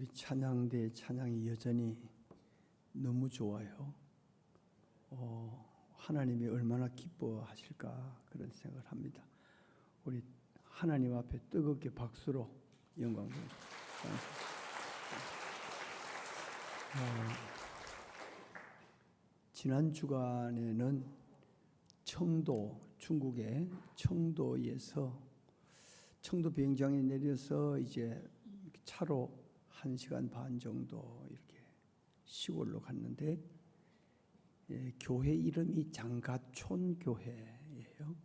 우리 찬양대 찬양이 여전히 너무 좋아요. 하나님이 얼마나 기뻐하실까 그런 생각을 합니다. 우리 하나님 앞에 뜨겁게 박수로 영광을 지난 주간에는 중국의 청도에서 청도 비행장에 내려서 이제 차로 1시간 반 정도 이렇게 시골로 갔는데 교회 이름이 장가촌 교회예요.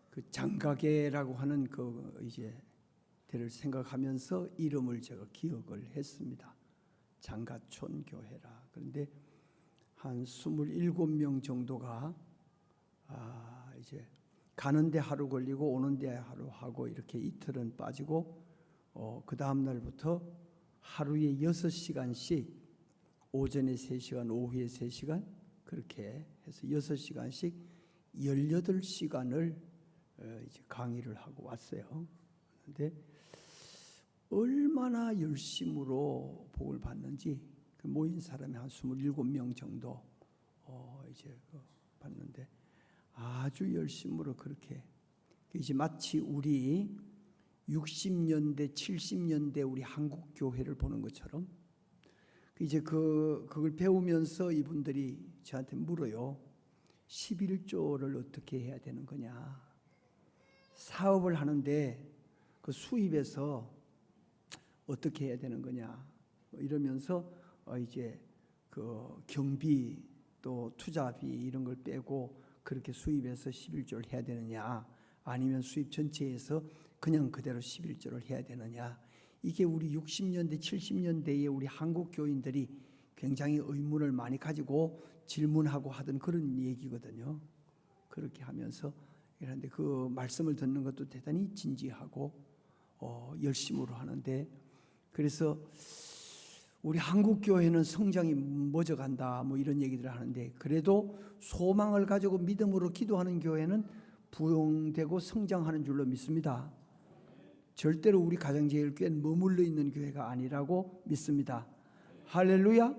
그 장가계라고 하는 그 이제 데를 생각하면서 이름을 제가 기억을 했습니다. 장가촌 교회라. 그런데 한 27명 정도가 이제 가는데 하루 걸리고 오는데 하루 하고 이렇게 이틀은 빠지고 그 다음 날부터 하루에 6시간씩 오전에 3시간 오후에 3시간 그렇게 해서 6시간씩 18시간을 이제 강의를 하고 왔어요. 그런데 얼마나 열심으로 복을 받는지 그 모인 사람이 한 27명 정도 이제 봤는데 아주 열심으로 그렇게 이제 마치 우리 60년대 70년대 우리 한국 교회를 보는 것처럼 이제 그걸 배우면서 이분들이 저한테 물어요. 11조를 어떻게 해야 되는 거냐. 사업을 하는데 그 수입에서 어떻게 해야 되는 거냐. 이러면서 이제 그 경비 또 투자비 이런 걸 빼고 그렇게 수입에서 11조를 해야 되느냐. 아니면 수입 전체에서 그냥 그대로 11조를 해야 되느냐. 이게 우리 60년대 70년대에 우리 한국 교인들이 굉장히 의문을 많이 가지고 질문하고 하던 그런 얘기거든요. 그렇게 하면서 그런데 그 말씀을 듣는 것도 대단히 진지하고 열심으로 하는데 그래서 우리 한국 교회는 성장이 멎어간다 뭐 이런 얘기들을 하는데 그래도 소망을 가지고 믿음으로 기도하는 교회는 부흥되고 성장하는 줄로 믿습니다. 절대로 우리 가정제일교회는 머물러 있는 교회가 아니라고 믿습니다. 할렐루야.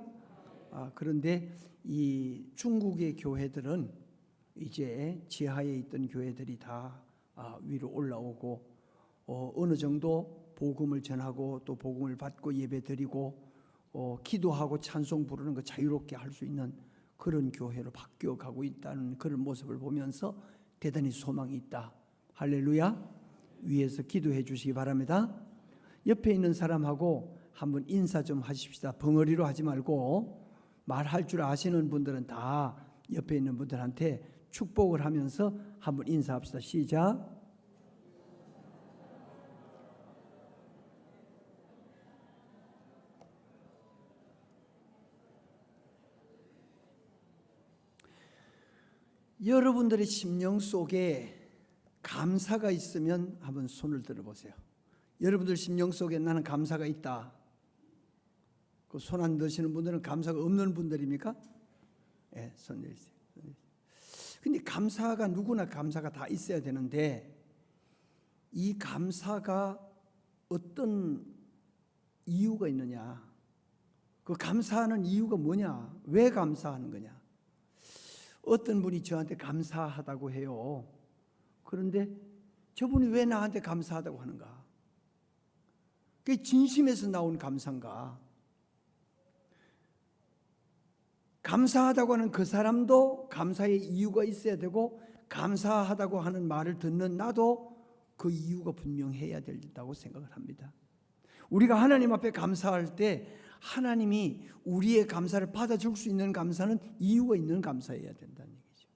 그런데 이 중국의 교회들은 이제 지하에 있던 교회들이 다 위로 올라오고 어느 정도 복음을 전하고 또 복음을 받고 예배드리고 기도하고 찬송 부르는 거 자유롭게 할 수 있는 그런 교회로 바뀌어가고 있다는 그런 모습을 보면서 대단히 소망이 있다. 할렐루야. 위에서 기도해 주시기 바랍니다. 옆에 있는 사람하고 한번 인사 좀 하십시다. 벙어리로 하지 말고 말할 줄 아시는 분들은 다 옆에 있는 분들한테 축복을 하면서 한번 인사합시다. 시작. 여러분들의 심령 속에 감사가 있으면 한번 손을 들어보세요. 여러분들 심령 속에 나는 감사가 있다. 그 손 안 드시는 분들은 감사가 없는 분들입니까? 네, 손 내리세요. 근데 감사가 누구나 감사가 다 있어야 되는데 이 감사가 어떤 이유가 있느냐? 그 감사하는 이유가 뭐냐? 왜 감사하는 거냐? 어떤 분이 저한테 감사하다고 해요. 그런데 저분이 왜 나한테 감사하다고 하는가? 그게 진심에서 나온 감사인가? 감사하다고 하는 그 사람도 감사의 이유가 있어야 되고 감사하다고 하는 말을 듣는 나도 그 이유가 분명해야 된다고 생각을 합니다. 우리가 하나님 앞에 감사할 때 하나님이 우리의 감사를 받아줄 수 있는 감사는 이유가 있는 감사여야 된다는 얘기죠.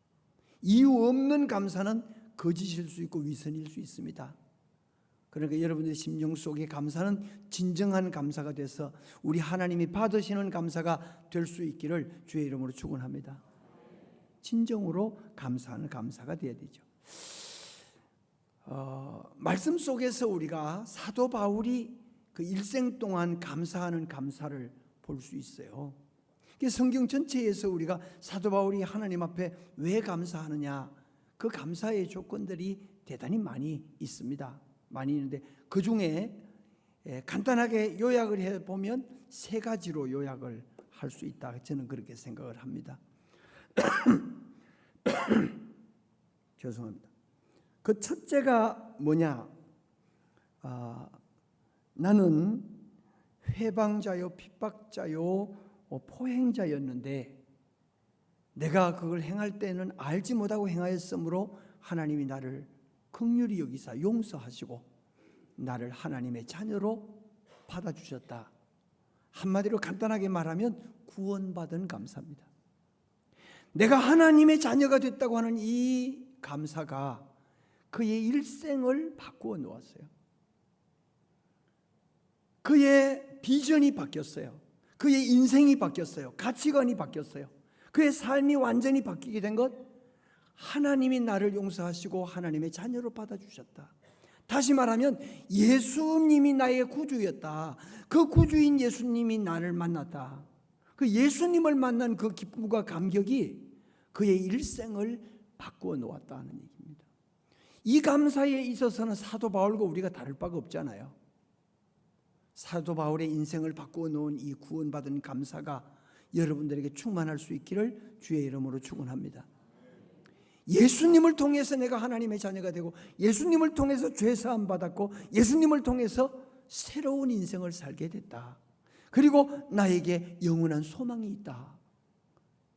이유 없는 감사는 거짓일 수 있고 위선일 수 있습니다. 그러니까 여러분들의 심령 속의 감사는 진정한 감사가 돼서 우리 하나님이 받으시는 감사가 될 수 있기를 주의 이름으로 축원합니다. 진정으로 감사하는 감사가 되어야 되죠. 말씀 속에서 우리가 사도 바울이 그 일생 동안 감사하는 감사를 볼 수 있어요. 성경 전체에서 우리가 사도 바울이 하나님 앞에 왜 감사하느냐, 그 감사의 조건들이 대단히 많이 있습니다. 많이 있는데 그 중에 간단하게 요약을 해보면 세 가지로 요약을 할 수 있다. 저는 그렇게 생각을 합니다. 죄송합니다. 그 첫째가 뭐냐? 나는 회방자요, 핍박자요, 포행자였는데 내가 그걸 행할 때는 알지 못하고 행하였으므로 하나님이 나를 긍휼히 여기사 용서하시고 나를 하나님의 자녀로 받아주셨다. 한마디로 간단하게 말하면 구원받은 감사입니다. 내가 하나님의 자녀가 됐다고 하는 이 감사가 그의 일생을 바꾸어 놓았어요. 그의 비전이 바뀌었어요. 그의 인생이 바뀌었어요. 가치관이 바뀌었어요. 그의 삶이 완전히 바뀌게 된 것, 하나님이 나를 용서하시고 하나님의 자녀로 받아주셨다. 다시 말하면 예수님이 나의 구주였다. 그 구주인 예수님이 나를 만났다. 그 예수님을 만난 그 기쁨과 감격이 그의 일생을 바꾸어 놓았다는 얘기입니다. 이 감사에 있어서는 사도 바울과 우리가 다를 바가 없잖아요. 사도 바울의 인생을 바꾸어 놓은 이 구원받은 감사가 여러분들에게 충만할 수 있기를 주의 이름으로 축원합니다. 예수님을 통해서 내가 하나님의 자녀가 되고 예수님을 통해서 죄사함 받았고 예수님을 통해서 새로운 인생을 살게 됐다. 그리고 나에게 영원한 소망이 있다.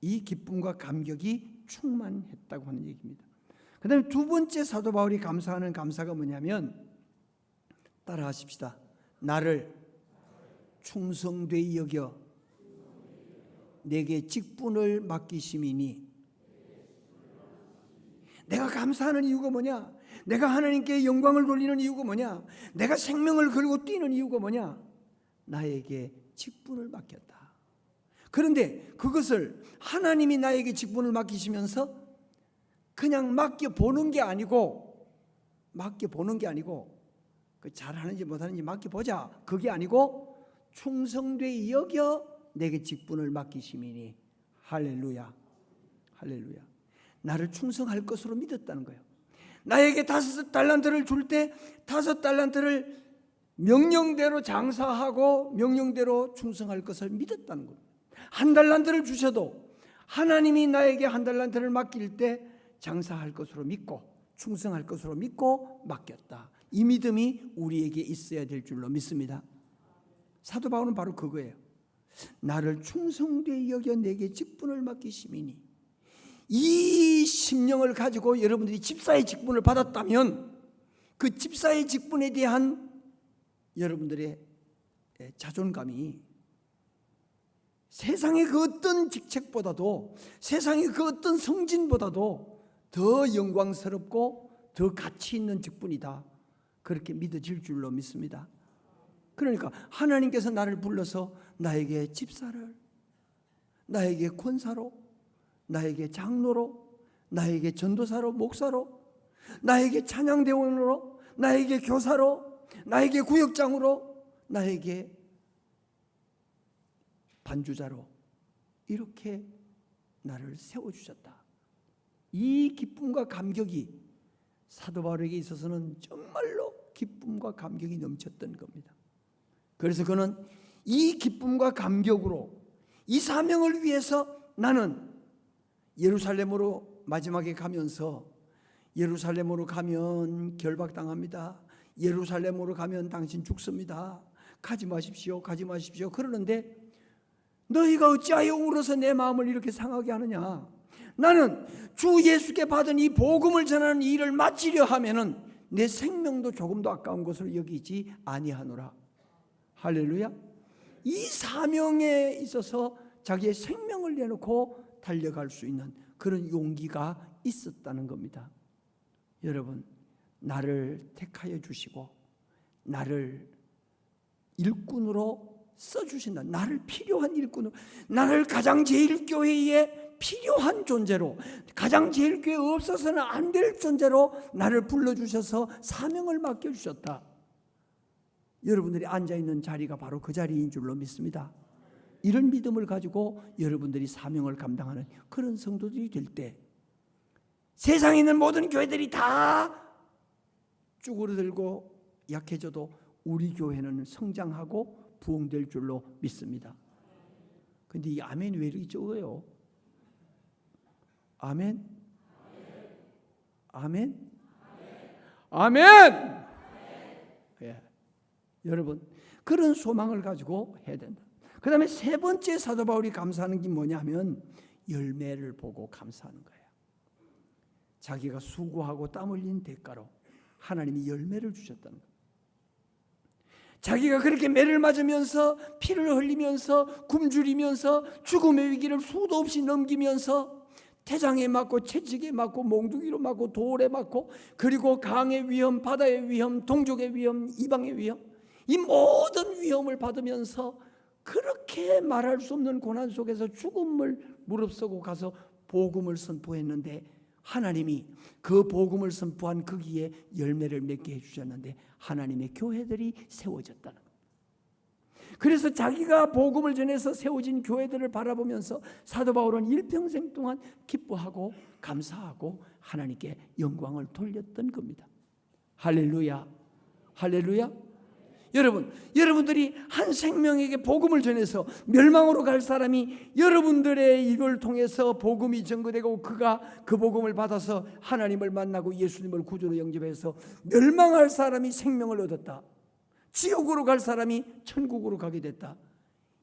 이 기쁨과 감격이 충만했다고 하는 얘기입니다. 그 다음에 두 번째 사도 바울이 감사하는 감사가 뭐냐면, 따라 하십시다. 나를 충성되이 여겨 내게 직분을 맡기심이니. 내가 감사하는 이유가 뭐냐? 내가 하나님께 영광을 돌리는 이유가 뭐냐? 내가 생명을 걸고 뛰는 이유가 뭐냐? 나에게 직분을 맡겼다. 그런데 그것을 하나님이 나에게 직분을 맡기시면서 그냥 맡겨보는 게 아니고 그 잘하는지 못하는지 맡겨보자, 그게 아니고 충성되이 여겨 내게 직분을 맡기심이니. 할렐루야, 할렐루야. 나를 충성할 것으로 믿었다는 거예요. 나에게 5달란트를 줄 때 5달란트를 명령대로 장사하고 명령대로 충성할 것을 믿었다는 거예요. 1달란트를 주셔도 하나님이 나에게 1달란트를 맡길 때 장사할 것으로 믿고 충성할 것으로 믿고 맡겼다. 이 믿음이 우리에게 있어야 될 줄로 믿습니다. 사도 바울은 바로 그거예요. 나를 충성되이 여겨 내게 직분을 맡기심이니. 이 심령을 가지고 여러분들이 집사의 직분을 받았다면 그 집사의 직분에 대한 여러분들의 자존감이 세상의 그 어떤 직책보다도, 세상의 그 어떤 성진보다도 더 영광스럽고 더 가치 있는 직분이다, 그렇게 믿어질 줄로 믿습니다. 그러니까 하나님께서 나를 불러서 나에게 집사를, 나에게 권사로, 나에게 장로로, 나에게 전도사로, 목사로, 나에게 찬양대원으로, 나에게 교사로, 나에게 구역장으로, 나에게 반주자로 이렇게 나를 세워주셨다. 이 기쁨과 감격이 사도 바울에게 있어서는 정말로 기쁨과 감격이 넘쳤던 겁니다. 그래서 그는 이 기쁨과 감격으로 이 사명을 위해서 나는 예루살렘으로 마지막에 가면서, 예루살렘으로 가면 결박당합니다. 예루살렘으로 가면 당신 죽습니다. 가지 마십시오, 가지 마십시오. 그러는데 너희가 어찌하여 울어서 내 마음을 이렇게 상하게 하느냐? 나는 주 예수께 받은 이 복음을 전하는 일을 마치려 하면은 내 생명도 조금도 아까운 것으로 여기지 아니하노라. 할렐루야. 이 사명에 있어서 자기의 생명을 내놓고 달려갈 수 있는 그런 용기가 있었다는 겁니다. 여러분, 나를 택하여 주시고 나를 일꾼으로 써주신다. 나를 필요한 일꾼으로, 나를 가장 제일 교회에 필요한 존재로, 가장 제일 교회에 없어서는 안 될 존재로 나를 불러주셔서 사명을 맡겨주셨다. 여러분들이 앉아있는 자리가 바로 그 자리인 줄로 믿습니다. 이런 믿음을 가지고 여러분들이 사명을 감당하는 그런 성도들이 될 때 세상에 있는 모든 교회들이 다 쭈그러들고 약해져도 우리 교회는 성장하고 부흥될 줄로 믿습니다. 근데 이 아멘이 왜 이렇게 적어요? 아멘? 아멘? 아멘! 예. 여러분, 그런 소망을 가지고 해야 된다. 그 다음에 세 번째 사도 바울이 감사하는 게 뭐냐면 열매를 보고 감사하는 거예요. 자기가 수고하고 땀 흘린 대가로 하나님이 열매를 주셨다는 거예요. 자기가 그렇게 매를 맞으면서 피를 흘리면서 굶주리면서 죽음의 위기를 수도 없이 넘기면서 태장에 맞고 채찍에 맞고 몽둥이로 맞고 돌에 맞고 그리고 강의 위험, 바다의 위험, 동족의 위험, 이방의 위험, 이 모든 위험을 받으면서 그렇게 말할 수 없는 고난 속에서 죽음을 무릅쓰고 가서 복음을 선포했는데 하나님이 그 복음을 선포한 거기에 열매를 맺게 해주셨는데 하나님의 교회들이 세워졌다는 겁니다. 그래서 자기가 복음을 전해서 세워진 교회들을 바라보면서 사도 바울은 일평생 동안 기뻐하고 감사하고 하나님께 영광을 돌렸던 겁니다. 할렐루야, 할렐루야. 여러분들이 한 생명에게 복음을 전해서 멸망으로 갈 사람이 여러분들의 이걸 통해서 복음이 전거되고 그가 그 복음을 받아서 하나님을 만나고 예수님을 구주로 영접해서 멸망할 사람이 생명을 얻었다. 지옥으로 갈 사람이 천국으로 가게 됐다.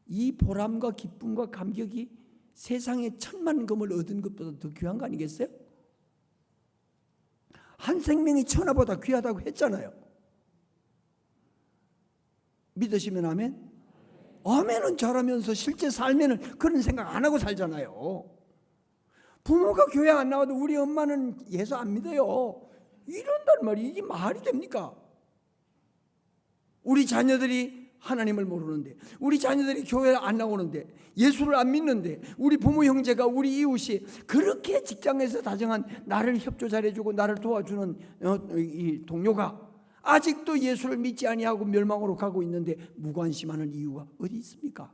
이 보람과 기쁨과 감격이 세상에 천만 금을 얻은 것보다 더 귀한 거 아니겠어요? 한 생명이 천하보다 귀하다고 했잖아요. 믿으시면 아멘? 아멘은 잘하면서 실제 살면은 그런 생각 안 하고 살잖아요. 부모가 교회 안 나와도 우리 엄마는 예수 안 믿어요. 이런단 말이 이게 말이 됩니까? 우리 자녀들이 하나님을 모르는데, 우리 자녀들이 교회를 안 나오는데, 예수를 안 믿는데, 우리 부모 형제가 우리 이웃이 그렇게 직장에서 다정한 나를 협조 잘해주고 나를 도와주는 이 동료가 아직도 예수를 믿지 아니하고 멸망으로 가고 있는데 무관심하는 이유가 어디 있습니까?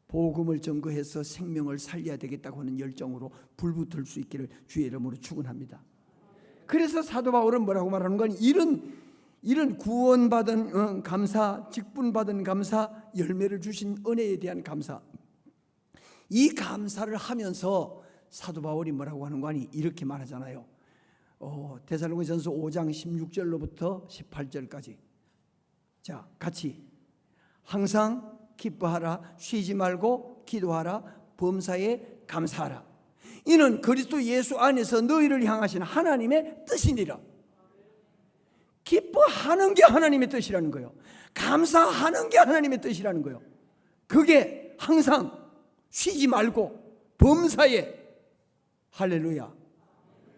복음을 전거해서 생명을 살려야 되겠다고 하는 열정으로 불붙을 수 있기를 주의 이름으로 축원합니다. 그래서 사도 바울은 뭐라고 말하는 건 이런 구원받은 감사, 직분받은 감사, 열매를 주신 은혜에 대한 감사, 이 감사를 하면서 사도 바울이 뭐라고 하는 거 아니 이렇게 말하잖아요. 데살로니가전서 5장 16절로부터 18절까지. 자, 같이 항상 기뻐하라, 쉬지 말고 기도하라, 범사에 감사하라. 이는 그리스도 예수 안에서 너희를 향하신 하나님의 뜻이니라. 기뻐하는 게 하나님의 뜻이라는 거예요. 감사하는 게 하나님의 뜻이라는 거예요. 그게 항상 쉬지 말고 범사에. 할렐루야.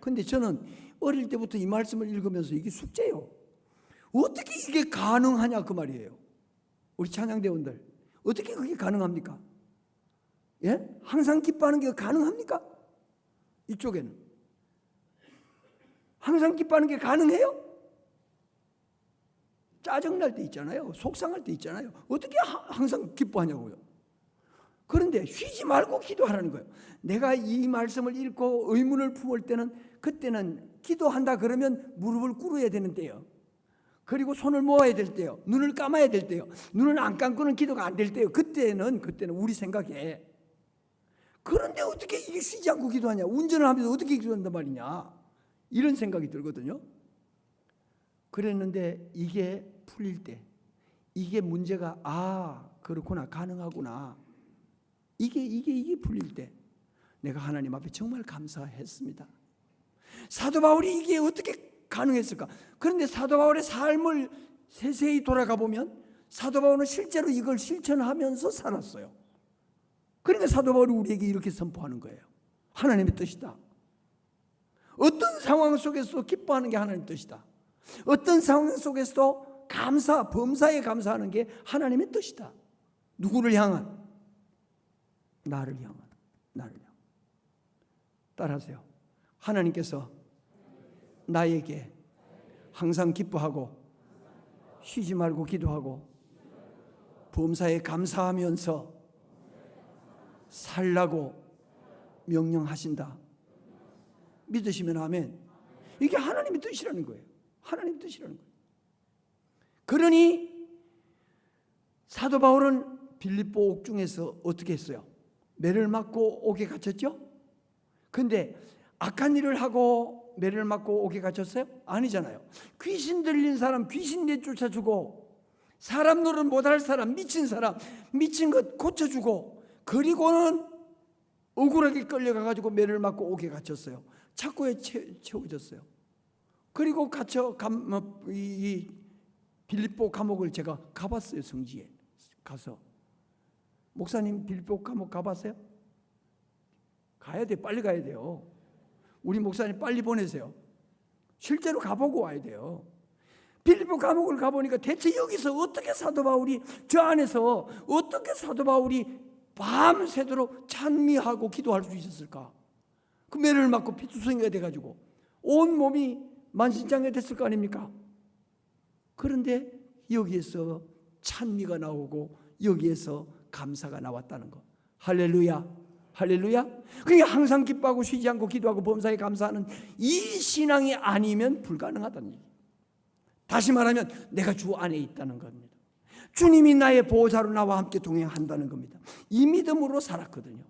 근데 저는 어릴 때부터 이 말씀을 읽으면서 이게 숙제예요. 어떻게 이게 가능하냐 그 말이에요. 우리 찬양대원들 어떻게 그게 가능합니까? 예? 항상 기뻐하는 게 가능합니까? 이쪽에는 항상 기뻐하는 게 가능해요? 짜증날 때 있잖아요. 속상할 때 있잖아요. 어떻게 항상 기뻐하냐고요. 그런데 쉬지 말고 기도하라는 거예요. 내가 이 말씀을 읽고 의문을 품을 때는 그때는 기도한다 그러면 무릎을 꿇어야 되는 때요. 그리고 손을 모아야 될 때요. 눈을 감아야 될 때요. 눈을 안 감고는 기도가 안 될 때요. 그때는 우리 생각에. 그런데 어떻게 이게 쉬지 않고 기도하냐. 운전을 하면서 어떻게 기도한단 말이냐. 이런 생각이 들거든요. 그랬는데 이게 풀릴 때, 이게 문제가 그렇구나, 가능하구나. 이게 풀릴 때 내가 하나님 앞에 정말 감사했습니다. 사도 바울이 이게 어떻게 가능했을까? 그런데 사도 바울의 삶을 세세히 돌아가 보면 사도 바울은 실제로 이걸 실천하면서 살았어요. 그러니까 사도 바울이 우리에게 이렇게 선포하는 거예요. 하나님의 뜻이다. 어떤 상황 속에서 기뻐하는 게 하나님의 뜻이다. 어떤 상황 속에서도 범사에 감사하는 게 하나님의 뜻이다. 누구를 향한? 나를 향한. 따라하세요. 하나님께서 나에게 항상 기뻐하고 쉬지 말고 기도하고 범사에 감사하면서 살라고 명령하신다. 믿으시면 아멘. 이게 하나님의 뜻이라는 거예요. 하나님 뜻이라는 거예요. 그러니 사도 바울은 빌립보 옥중에서 어떻게 했어요? 매를 맞고 옥에 갇혔죠? 근데 악한 일을 하고 매를 맞고 옥에 갇혔어요? 아니잖아요. 귀신 들린 사람 귀신 내쫓아주고, 사람 노릇 못할 사람, 미친 것 고쳐주고, 그리고는 억울하게 끌려가가지고 매를 맞고 옥에 갇혔어요. 착고에 채워졌어요. 그리고 이 빌립보 감옥을 제가 가봤어요. 성지에 가서. 목사님 빌립보 감옥 가봤어요? 가야 돼. 빨리 가야 돼요. 우리 목사님 빨리 보내세요. 실제로 가보고 와야 돼요. 빌립보 감옥을 가보니까 대체 여기서 어떻게 사도 바울이, 저 안에서 어떻게 사도 바울이 밤새도록 찬미하고 기도할 수 있었을까? 그 매를 맞고 피투성이가 돼가지고 온 몸이 만신창이 됐을 거 아닙니까? 그런데 여기에서 찬미가 나오고 여기에서 감사가 나왔다는 거. 할렐루야, 할렐루야. 그러니까 항상 기뻐하고 쉬지 않고 기도하고 범사에 감사하는 이 신앙이 아니면 불가능하다는 얘기. 다시 말하면 내가 주 안에 있다는 겁니다. 주님이 나의 보호자로 나와 함께 동행한다는 겁니다. 이 믿음으로 살았거든요.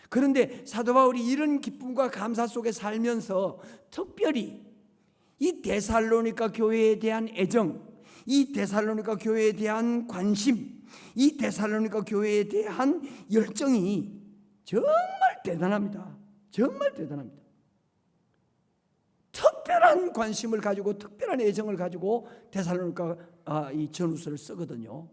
그런데 사도 바울이 이런 기쁨과 감사 속에 살면서 특별히 이 데살로니가 교회에 대한 애정, 이 데살로니가 교회에 대한 관심, 이 데살로니가 교회에 대한 열정이 정말 대단합니다. 정말 대단합니다. 특별한 관심을 가지고 특별한 애정을 가지고 데살로니가 이 전후서를 쓰거든요.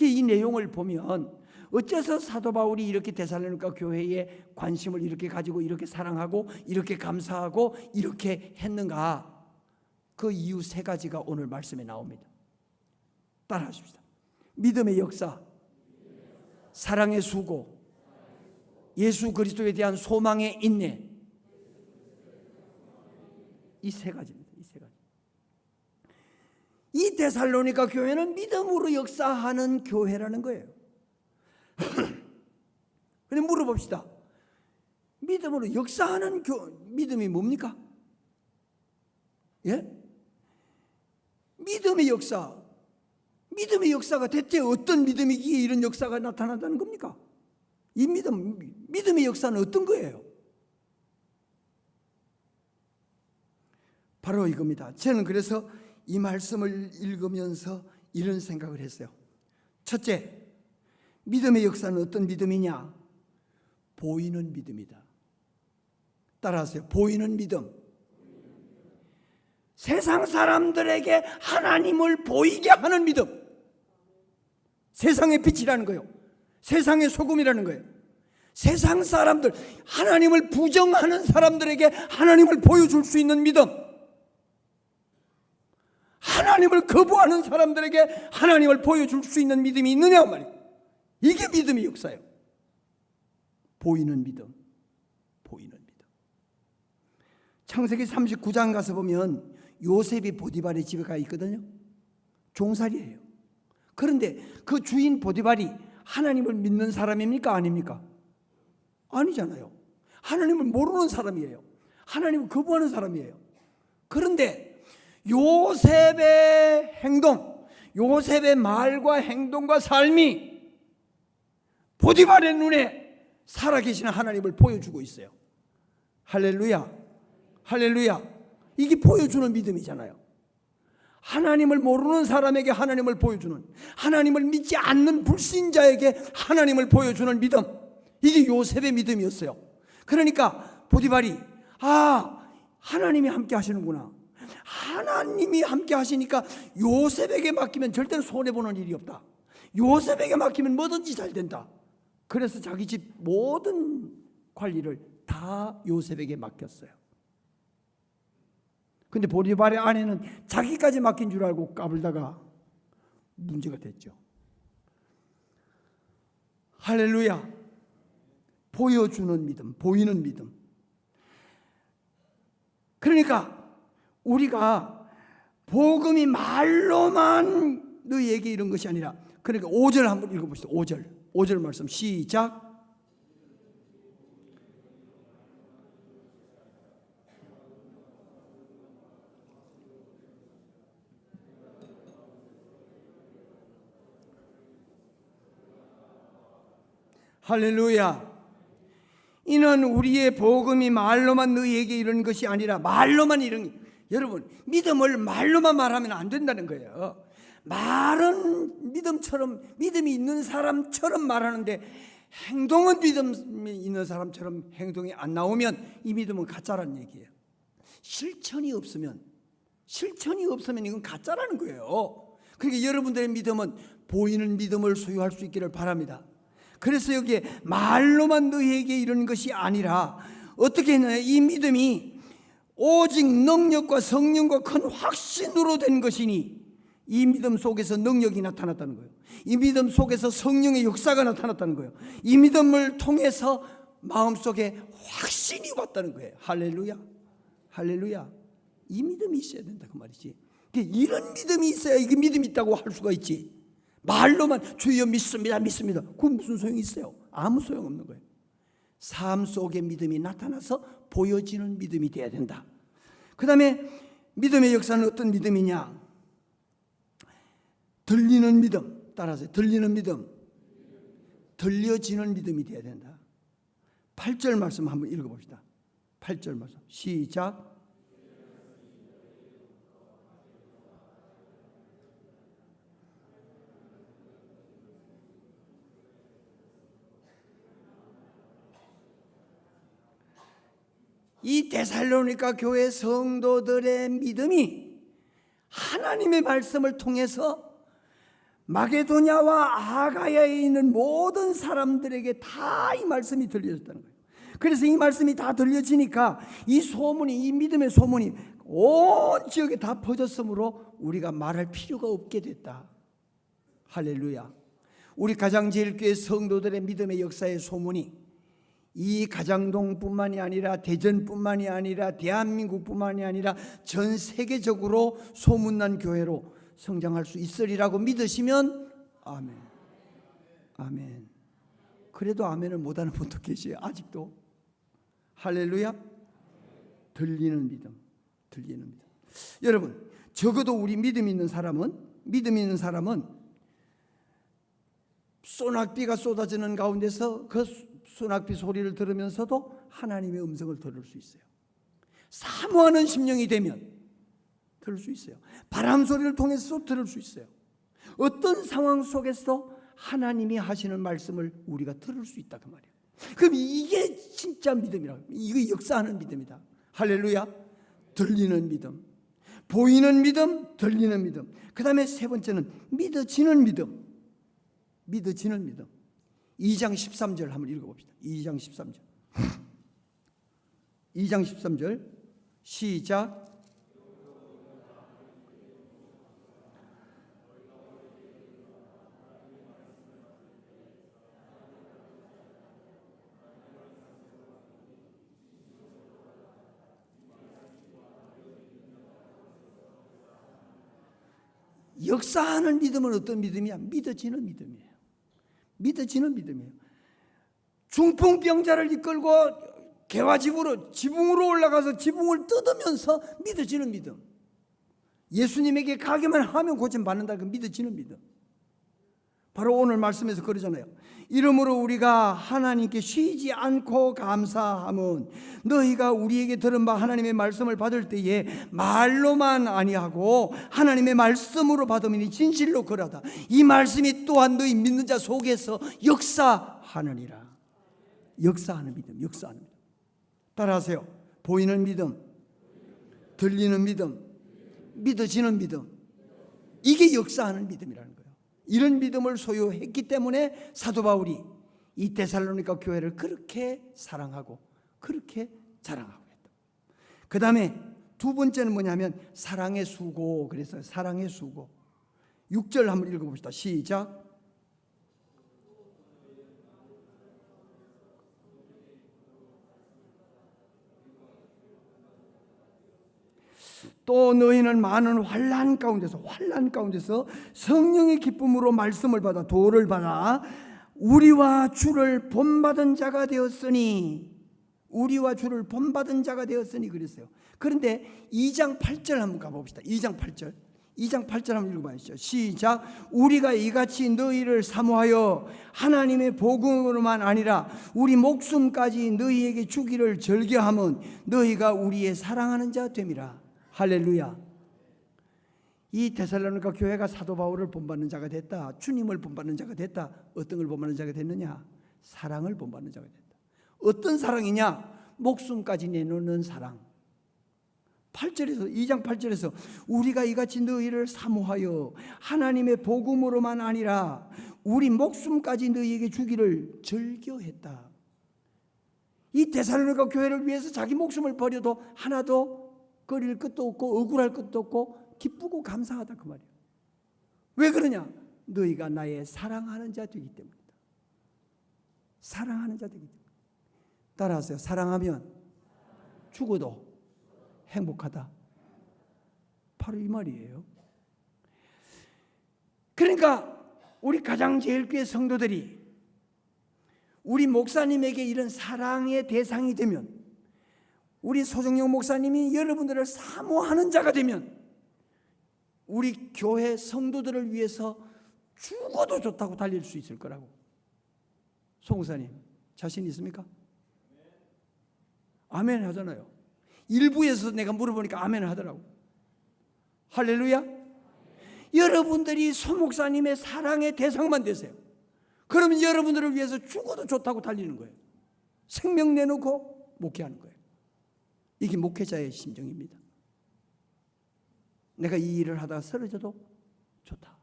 이 내용을 보면 어째서 사도 바울이 이렇게 데살로니가 교회에 관심을 이렇게 가지고 이렇게 사랑하고 이렇게 감사하고 이렇게 했는가? 그 이유 세 가지가 오늘 말씀에 나옵니다. 따라하십시다. 믿음의 역사, 사랑의 수고, 예수 그리스도에 대한 소망의 인내. 이 세 가지입니다. 이 세 가지. 이 데살로니가 교회는 믿음으로 역사하는 교회라는 거예요. 그런데 물어봅시다. 믿음으로 역사하는 믿음이 뭡니까? 예? 믿음의 역사. 믿음의 역사가 대체 어떤 믿음이기에 이런 역사가 나타난다는 겁니까? 이 믿음의 역사는 어떤 거예요? 바로 이겁니다. 저는 그래서 이 말씀을 읽으면서 이런 생각을 했어요. 첫째, 믿음의 역사는 어떤 믿음이냐? 보이는 믿음이다. 따라하세요. 보이는 믿음. 세상 사람들에게 하나님을 보이게 하는 믿음. 세상의 빛이라는 거예요. 세상의 소금이라는 거예요. 세상 사람들, 하나님을 부정하는 사람들에게 하나님을 보여줄 수 있는 믿음. 하나님을 거부하는 사람들에게 하나님을 보여줄 수 있는 믿음이 있느냐 말이에요. 이게 믿음의 역사예요. 보이는 믿음. 보이는 믿음. 창세기 39장 가서 보면 요셉이 보디발의 집에 가 있거든요. 종살이에요. 그런데 그 주인 보디발이 하나님을 믿는 사람입니까? 아닙니까? 아니잖아요. 하나님을 모르는 사람이에요. 하나님을 거부하는 사람이에요. 그런데 요셉의 행동, 요셉의 말과 행동과 삶이 보디발의 눈에 살아계시는 하나님을 보여주고 있어요. 할렐루야, 할렐루야. 이게 보여주는 믿음이잖아요. 하나님을 모르는 사람에게 하나님을 보여주는, 하나님을 믿지 않는 불신자에게 하나님을 보여주는 믿음. 이게 요셉의 믿음이었어요. 그러니까 보디발이 하나님이 함께 하시는구나. 하나님이 함께 하시니까 요셉에게 맡기면 절대로 손해보는 일이 없다. 요셉에게 맡기면 뭐든지 잘 된다. 그래서 자기 집 모든 관리를 다 요셉에게 맡겼어요. 근데 보디발의 아내는 자기까지 맡긴 줄 알고 까불다가 문제가 됐죠. 할렐루야. 보여주는 믿음, 보이는 믿음. 그러니까 우리가 복음이 말로만 너희에게 이런 것이 아니라, 그러니까 5절 한번 읽어보시죠. 5절 말씀 시작. 할렐루야. 이는 우리의 복음이 말로만 너희에게 이르는 것이 아니라 말로만 이르는, 여러분 믿음을 말로만 말하면 안 된다는 거예요. 말은 믿음처럼, 믿음이 있는 사람처럼 말하는데 행동은 믿음이 있는 사람처럼 행동이 안 나오면 이 믿음은 가짜라는 얘기예요. 실천이 없으면 이건 가짜라는 거예요. 그러니까 여러분들의 믿음은 보이는 믿음을 소유할 수 있기를 바랍니다. 그래서 여기에 말로만 너희에게 이르는 것이 아니라 어떻게 했나요? 이 믿음이 오직 능력과 성령과 큰 확신으로 된 것이니, 이 믿음 속에서 능력이 나타났다는 거예요. 이 믿음 속에서 성령의 역사가 나타났다는 거예요. 이 믿음을 통해서 마음속에 확신이 왔다는 거예요. 할렐루야. 할렐루야. 이 믿음이 있어야 된다 그 말이지. 이런 믿음이 있어야 이게 믿음이 있다고 할 수가 있지. 말로만 주여 믿습니다 믿습니다, 그건 무슨 소용이 있어요? 아무 소용없는 거예요. 삶 속에 믿음이 나타나서 보여지는 믿음이 돼야 된다. 그 다음에 믿음의 역사는 어떤 믿음이냐? 들리는 믿음. 따라서 들리는 믿음, 들려지는 믿음이 돼야 된다. 8절 말씀 한번 읽어봅시다. 8절 말씀 시작. 이 데살로니가 교회 성도들의 믿음이 하나님의 말씀을 통해서 마게도냐와 아가야에 있는 모든 사람들에게 다 이 말씀이 들려졌다는 거예요. 그래서 이 말씀이 다 들려지니까 이 소문이, 이 믿음의 소문이 온 지역에 다 퍼졌으므로 우리가 말할 필요가 없게 됐다. 할렐루야. 우리 가장제일교회 성도들의 믿음의 역사의 소문이 이 가장동뿐만이 아니라 대전뿐만이 아니라 대한민국뿐만이 아니라 전 세계적으로 소문난 교회로 성장할 수 있으리라고 믿으시면 아멘. 아멘. 그래도 아멘을 못하는 분도 계세요. 아직도. 할렐루야. 들리는 믿음, 들리는 믿음. 여러분, 적어도 우리 믿음 있는 사람은 소낙비가 쏟아지는 가운데서 그 소낙비 소리를 들으면서도 하나님의 음성을 들을 수 있어요. 사모하는 심령이 되면 들을 수 있어요. 바람 소리를 통해서 들을 수 있어요. 어떤 상황 속에서 하나님이 하시는 말씀을 우리가 들을 수 있다 그 말이에요. 그럼 이게 진짜 믿음이라고. 이거 역사하는 믿음이다. 할렐루야. 들리는 믿음, 보이는 믿음, 들리는 믿음. 그 다음에 세 번째는 믿어지는 믿음. 믿어지는 믿음. 2장 13절 한번 읽어봅시다. 2장 13절. 2장 13절 시작. 역사하는 믿음은 어떤 믿음이야? 믿어지는 믿음이에요. 믿어지는 믿음이에요. 중풍병자를 이끌고 지붕으로 올라가서 지붕을 뜯으면서 믿어지는 믿음. 예수님에게 가기만 하면 고침받는다. 그 믿어지는 믿음. 바로 오늘 말씀에서 그러잖아요. 이러므로 우리가 하나님께 쉬지 않고 감사함은 너희가 우리에게 들은 바 하나님의 말씀을 받을 때에 말로만 아니하고 하나님의 말씀으로 받으니 진실로 그러하다. 이 말씀이 또한 너희 믿는 자 속에서 역사하느니라. 역사하는 믿음, 역사하는 믿음. 따라하세요. 보이는 믿음, 들리는 믿음, 믿어지는 믿음. 이게 역사하는 믿음이라는 거예요. 이런 믿음을 소유했기 때문에 사도 바울이 이 데살로니가 교회를 그렇게 사랑하고 그렇게 자랑하고 했다. 그 다음에 두 번째는 뭐냐면 사랑의 수고. 그래서 사랑의 수고. 6절 한번 읽어봅시다. 시작. 또 너희는 많은 환난 가운데서 성령의 기쁨으로 말씀을 받아 도를 받아 우리와 주를 본받은 자가 되었으니 그랬어요. 그런데 2장 8절 한번 가봅시다. 2장 8절 2장 8절 한번 읽어봐야죠. 시작. 우리가 이같이 너희를 사모하여 하나님의 복음으로만 아니라 우리 목숨까지 너희에게 주기를 즐겨하면 너희가 우리의 사랑하는 자 됨이라. 할렐루야. 이 데살로니가 교회가 사도 바울을 본받는 자가 됐다. 주님을 본받는 자가 됐다. 어떤 걸 본받는 자가 됐느냐? 사랑을 본받는 자가 됐다. 어떤 사랑이냐? 목숨까지 내놓는 사랑. 8절에서 2장 8절에서 우리가 이같이 너희를 사모하여 하나님의 복음으로만 아니라 우리 목숨까지 너희에게 주기를 즐겨했다. 이 데살로니가 교회를 위해서 자기 목숨을 버려도 하나도 거릴 것도 없고 억울할 것도 없고 기쁘고 감사하다 그 말이에요. 왜 그러냐? 너희가 나의 사랑하는 자 되기 때문이다. 사랑하는 자 되기 때문에. 따라하세요. 사랑하면 죽어도 행복하다. 바로 이 말이에요. 그러니까 우리 가장제일교회 성도들이 우리 목사님에게 이런 사랑의 대상이 되면, 우리 소정용 목사님이 여러분들을 사모하는 자가 되면 우리 교회 성도들을 위해서 죽어도 좋다고 달릴 수 있을 거라고. 송 목사님 자신 있습니까? 아멘 하잖아요. 일부에서 내가 물어보니까 아멘 하더라고. 할렐루야. 여러분들이 송 목사님의 사랑의 대상만 되세요. 그러면 여러분들을 위해서 죽어도 좋다고 달리는 거예요. 생명 내놓고 목회하는 거예요. 이게 목회자의 심정입니다. 내가 이 일을 하다가 쓰러져도 좋다.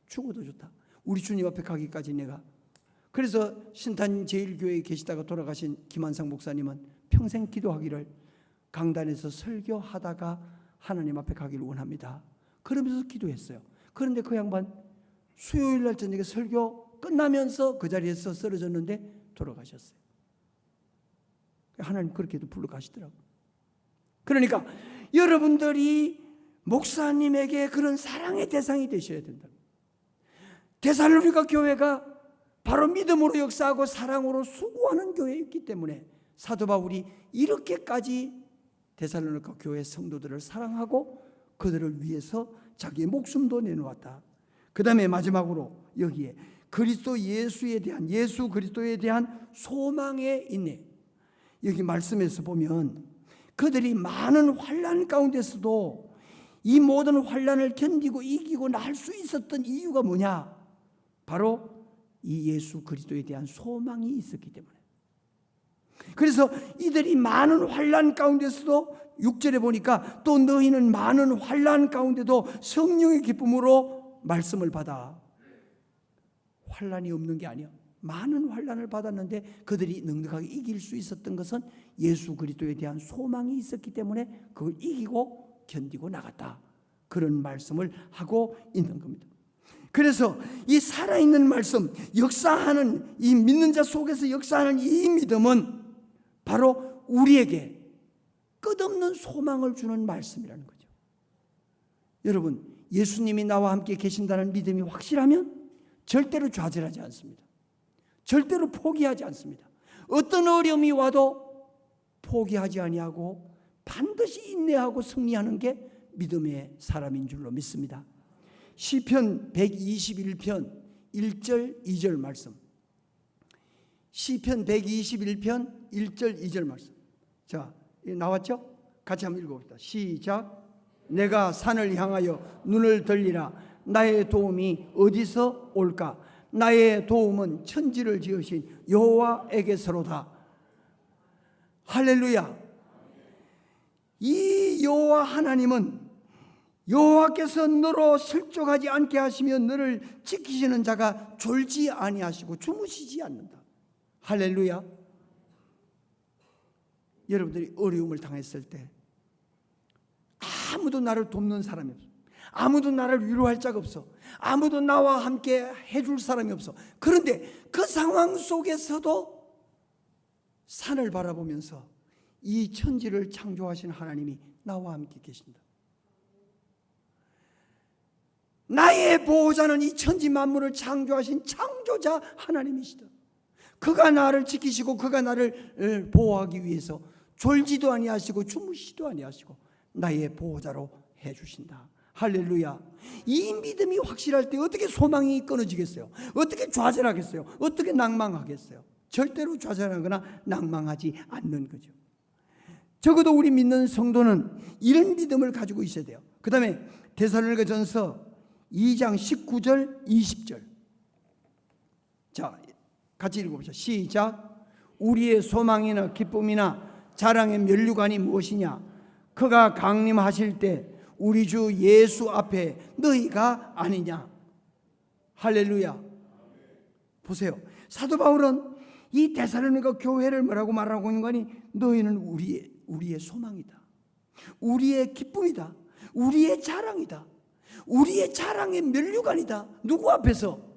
죽어도 좋다. 우리 주님 앞에 가기까지 내가. 그래서 신탄 제일교회에 계시다가 돌아가신 김한상 목사님은 평생 기도하기를 강단에서 설교하다가 하나님 앞에 가기를 원합니다. 그러면서 기도했어요. 그런데 그 양반 수요일 날 저녁에 설교 끝나면서 그 자리에서 쓰러졌는데 돌아가셨어요. 하나님 그렇게도 불러가시더라고요. 그러니까 여러분들이 목사님에게 그런 사랑의 대상이 되셔야 된다. 데살로니가 교회가 바로 믿음으로 역사하고 사랑으로 수고하는 교회였기 때문에 사도 바울이 이렇게까지 데살로니가 교회 성도들을 사랑하고 그들을 위해서 자기의 목숨도 내놓았다. 그 다음에 마지막으로 여기에 그리스도 예수에 대한, 예수 그리스도에 대한 소망에 있네. 여기 말씀에서 보면 그들이 많은 환난 가운데서도 이 모든 환난을 견디고 이기고 날 수 있었던 이유가 뭐냐? 바로 이 예수 그리스도에 대한 소망이 있었기 때문에. 그래서 이들이 많은 환난 가운데서도 6절에 보니까 또 너희는 많은 환난 가운데도 성령의 기쁨으로 말씀을 받아. 환난이 없는 게 아니야. 많은 환난을 받았는데 그들이 넉넉하게 이길 수 있었던 것은 예수 그리스도에 대한 소망이 있었기 때문에 그걸 이기고 견디고 나갔다. 그런 말씀을 하고 있는 겁니다. 그래서 이 살아있는 말씀, 역사하는 이 믿는 자 속에서 역사하는 이 믿음은 바로 우리에게 끝없는 소망을 주는 말씀이라는 거죠. 여러분, 예수님이 나와 함께 계신다는 믿음이 확실하면 절대로 좌절하지 않습니다. 절대로 포기하지 않습니다. 어떤 어려움이 와도 포기하지 아니하고 반드시 인내하고 승리하는 게 믿음의 사람인 줄로 믿습니다. 시편 121편 1절 2절 말씀. 시편 121편 1절 2절 말씀. 자, 나왔죠? 같이 한번 읽어봅시다. 시작. 내가 산을 향하여 눈을 들리라. 나의 도움이 어디서 올까? 나의 도움은 천지를 지으신 여호와에게서로다. 할렐루야. 이 여호와 하나님은 여호와께서 너로 실족하지 않게 하시며 너를 지키시는 자가 졸지 아니하시고 주무시지 않는다. 할렐루야. 여러분들이 어려움을 당했을 때 아무도 나를 돕는 사람이 없어. 아무도 나를 위로할 자가 없어. 아무도 나와 함께 해줄 사람이 없어. 그런데 그 상황 속에서도 산을 바라보면서 이 천지를 창조하신 하나님이 나와 함께 계신다. 나의 보호자는 이 천지 만물을 창조하신 창조자 하나님이시다. 그가 나를 지키시고 그가 나를 보호하기 위해서 졸지도 아니하시고 주무시지도 아니하시고 나의 보호자로 해주신다. 할렐루야. 이 믿음이 확실할 때 어떻게 소망이 끊어지겠어요? 어떻게 좌절하겠어요? 어떻게 낭망하겠어요? 절대로 좌절하거나 낭망하지 않는 거죠. 적어도 우리 믿는 성도는 이런 믿음을 가지고 있어야 돼요. 그 다음에 데살로니가전서 2장 19절 20절. 자, 같이 읽어보죠. 시작. 우리의 소망이나 기쁨이나 자랑의 면류관이 무엇이냐? 그가 강림하실 때 우리 주 예수 앞에 너희가 아니냐? 할렐루야. 보세요. 사도 바울은 이 데살로니가 교회를 뭐라고 말하고 있는 거니? 너희는 우리의 소망이다. 우리의 기쁨이다. 우리의 자랑이다. 우리의 자랑의 면류관이다. 누구 앞에서?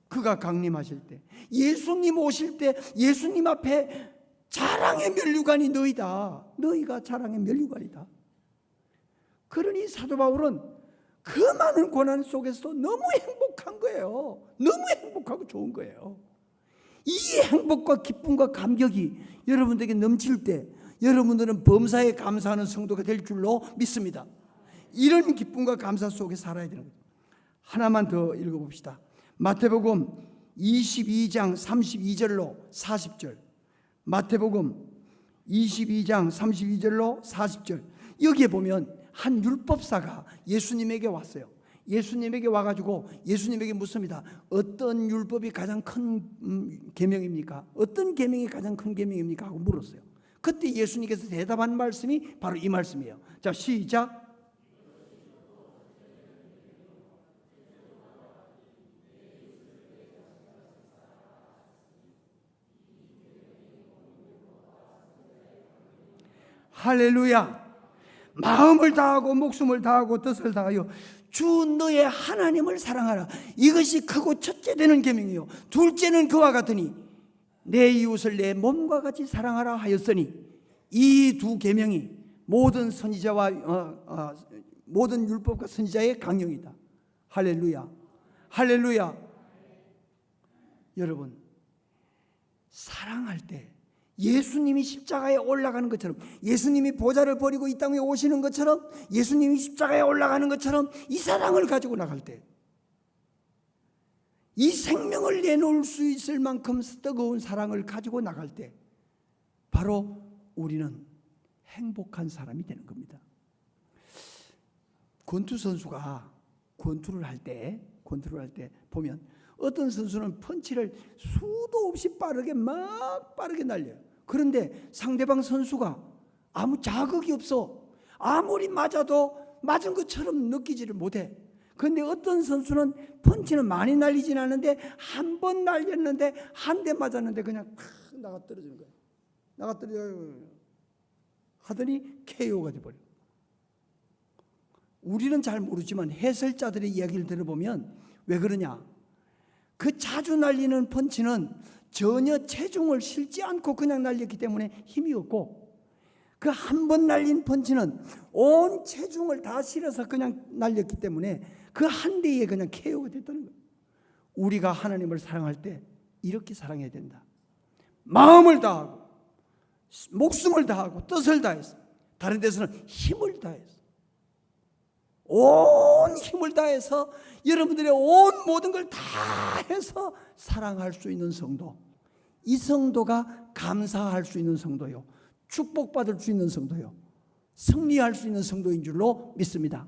그가 강림하실 때, 예수님 오실 때 예수님 앞에 자랑의 면류관이 너희다. 너희가 자랑의 면류관이다. 그러니 사도 바울은 그 많은 고난 속에서 너무 행복한 거예요. 너무 행복하고 좋은 거예요. 이 행복과 기쁨과 감격이 여러분들에게 넘칠 때 여러분들은 범사에 감사하는 성도가 될 줄로 믿습니다. 이런 기쁨과 감사 속에 살아야 되는 거예요. 하나만 더 읽어봅시다. 마태복음 22장 32절로 40절. 마태복음 22장 32절로 40절. 여기에 보면 한 율법사가 예수님에게 왔어요. 예수님에게 와가지고 예수님에게 묻습니다. 어떤 율법이 가장 큰 계명입니까? 어떤 계명이 가장 큰 계명입니까? 하고 물었어요. 그때 예수님께서 대답한 말씀이 바로 이 말씀이에요. 자, 시작. 할렐루야. 마음을 다하고 목숨을 다하고 뜻을 다하여 주 너의 하나님을 사랑하라. 이것이 크고 첫째 되는 계명이요 둘째는 그와 같으니 내 이웃을 내 몸과 같이 사랑하라 하였으니 이 두 계명이 모든 선지자와 모든 율법과 선지자의 강령이다. 할렐루야. 할렐루야. 여러분, 사랑할 때 예수님이 십자가에 올라가는 것처럼, 예수님이 보좌를 버리고 이 땅에 오시는 것처럼, 예수님이 십자가에 올라가는 것처럼 이 사랑을 가지고 나갈 때, 이 생명을 내놓을 수 있을 만큼 뜨거운 사랑을 가지고 나갈 때 바로 우리는 행복한 사람이 되는 겁니다. 권투 선수가 권투를 할 때 보면 어떤 선수는 펀치를 수도 없이 빠르게 날려요. 그런데 상대방 선수가 아무 자극이 없어. 아무리 맞아도 맞은 것처럼 느끼지를 못해. 그런데 어떤 선수는 펀치는 많이 날리진 않는데 한 번 날렸는데 한 대 맞았는데 그냥 탁 나가 떨어지는 거야. 나가 떨어져 하더니 KO가 돼버려. 우리는 잘 모르지만 해설자들의 이야기를 들어보면 왜 그러냐? 그 자주 날리는 펀치는 전혀 체중을 실지 않고 그냥 날렸기 때문에 힘이 없고, 그 한 번 날린 펀치는 온 체중을 다 실어서 그냥 날렸기 때문에 그 한 대에 그냥 KO가 됐다는 거예요. 우리가 하나님을 사랑할 때 이렇게 사랑해야 된다. 마음을 다하고 목숨을 다하고 뜻을 다해서, 다른 데서는 힘을 다해서, 온 힘을 다해서 여러분들의 온 모든 걸 다 해서 사랑할 수 있는 성도, 이 성도가 감사할 수 있는 성도요, 축복받을 수 있는 성도요, 승리할 수 있는 성도인 줄로 믿습니다.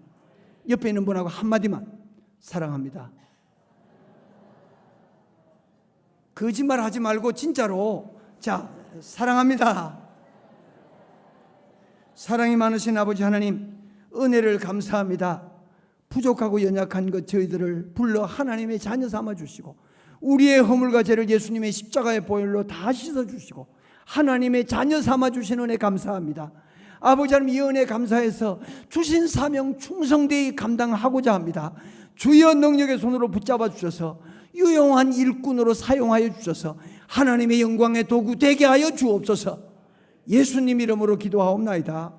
옆에 있는 분하고 한마디만, 사랑합니다. 거짓말 하지 말고 진짜로, 자, 사랑합니다. 사랑이 많으신 아버지 하나님, 은혜를 감사합니다. 부족하고 연약한 것 저희들을 불러 하나님의 자녀 삼아 주시고, 우리의 허물과 죄를 예수님의 십자가의 보혈로 다 씻어 주시고 하나님의 자녀 삼아 주신 은혜 감사합니다. 아버지 하나님, 이 은혜 감사해서 주신 사명 충성되이 감당하고자 합니다. 주여 능력의 손으로 붙잡아 주셔서 유용한 일꾼으로 사용하여 주셔서 하나님의 영광의 도구 되게 하여 주옵소서. 예수님 이름으로 기도하옵나이다.